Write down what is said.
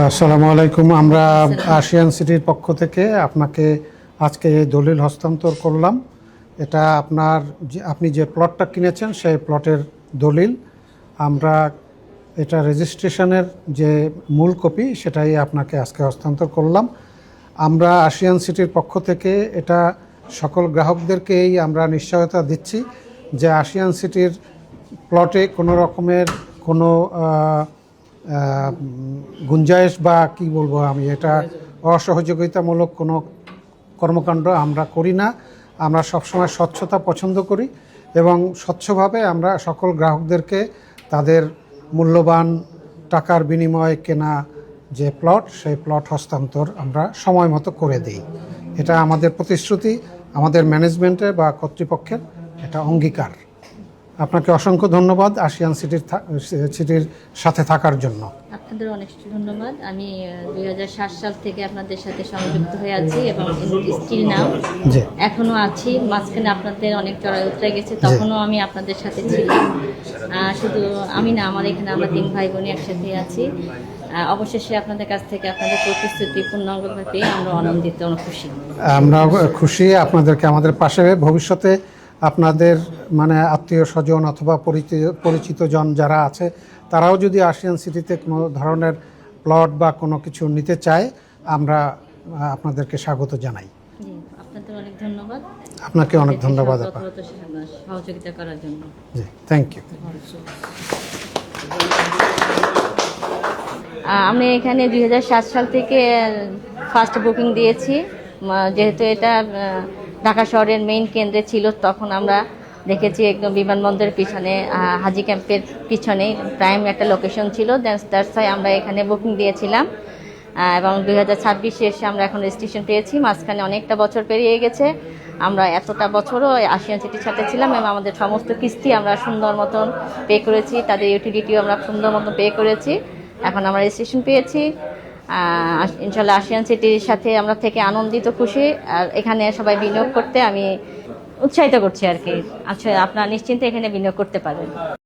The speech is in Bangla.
আসসালামু আলাইকুম। আমরা আশিয়ান সিটির পক্ষ থেকে আপনাকে আজকে এই দলিল হস্তান্তর করলাম। এটা আপনি যে প্লটটা কিনেছেন সেই প্লটের দলিল। আমরা এটা রেজিস্ট্রেশনের যে মূল কপি সেটাই আপনাকে আজকে হস্তান্তর করলাম। আমরা আশিয়ান সিটির পক্ষ থেকে এটা সকল গ্রাহকদেরকেই আমরা নিশ্চয়তা দিচ্ছি যে আশিয়ান সিটির প্লটে কোনো রকমের কোনো গুঞ্জাইশ বা কি বলবো আমি, এটা অসহযোগিতামূলক কোনো কর্মকাণ্ড আমরা করি না। আমরা সবসময় স্বচ্ছতা পছন্দ করি এবং স্বচ্ছভাবে আমরা সকল গ্রাহকদেরকে তাদের মূল্যবান টাকার বিনিময়ে কেনা যে প্লট সেই প্লট হস্তান্তর আমরা সময় মতো করে দিই। এটা আমাদের প্রতিশ্রুতি, আমাদের ম্যানেজমেন্টের বা কর্তৃপক্ষের এটা অঙ্গীকার। আপনাকে অসংখ্য ধন্যবাদ আশিয়ান সিটির সাথে থাকার জন্য। আপনাদের অনেক ধন্যবাদ। আমি 2007 সাল থেকে আপনাদের সাথে সংযুক্ত হয়ে আছি এবং স্টিল নাও এখনো আছি। মাঝখানে আপনাদের অনেক চড়াই উতরে গেছে, তখনও আমি আপনাদের সাথে ছিলাম। শুধু আমি না, আমার এখানে আমরা 3 ভাই বোন একসাথে আছি। অবশেষে আপনাদের কাছ থেকে আপনাদের প্রতিশ্রুতি পূর্ণাঙ্গভাবে পেয়ে আমরা আনন্দিত, খুশি। আমরা খুশি আপনাদেরকে আমাদের পাশে ভবিষ্যতে আপনাদের মানে আত্মীয় স্বজন অথবা পরিচিত জন যারা আছে তারাও যদি আশিয়ান সিটিতে কোনো ধরনের প্লট বা কোনো কিছু নিতে চায় আমরা আপনাদেরকে স্বাগত জানাই। আপনাদের অনেক ধন্যবাদ। আপনাকে অনেক ধন্যবাদ সহযোগিতা করার জন্য। জি, থ্যাংক ইউ। আমি এখানে 2007 সাল থেকে ফার্স্ট বুকিং দিয়েছি। যেহেতু এটা ঢাকা শহরের মেইন কেন্দ্রে ছিল, তখন আমরা দেখেছি একদম বিমানবন্দরের পিছনে, হাজি ক্যাম্পের পিছনে প্রাইম একটা লোকেশন ছিল। দ্যাটস ওয়াই আমরা এখানে বুকিং দিয়েছিলাম এবং 2026 এসে আমরা এখন রেজিস্ট্রেশন পেয়েছি। মাঝখানে অনেকটা বছর পেরিয়ে গেছে। আমরা এতটা বছরও আশিয়ান সিটির সাথে ছিলাম এবং আমাদের সমস্ত কিস্তি আমরা সুন্দর মতন পে করেছি, তাদের ইউটিলিটিও আমরা সুন্দর মতন পে করেছি। এখন আমরা রেজিস্ট্রেশন পেয়েছি। ইনশাল্লাহ আশিয়ান সিটির সাথে আমরা থেকে আনন্দিত, খুশি। আর এখানে সবাই বিনিয়োগ করতে আমি উৎসাহিত করছি আর কি। আচ্ছা, আপনারা নিশ্চিন্তে এখানে বিনিয়োগ করতে পারেন।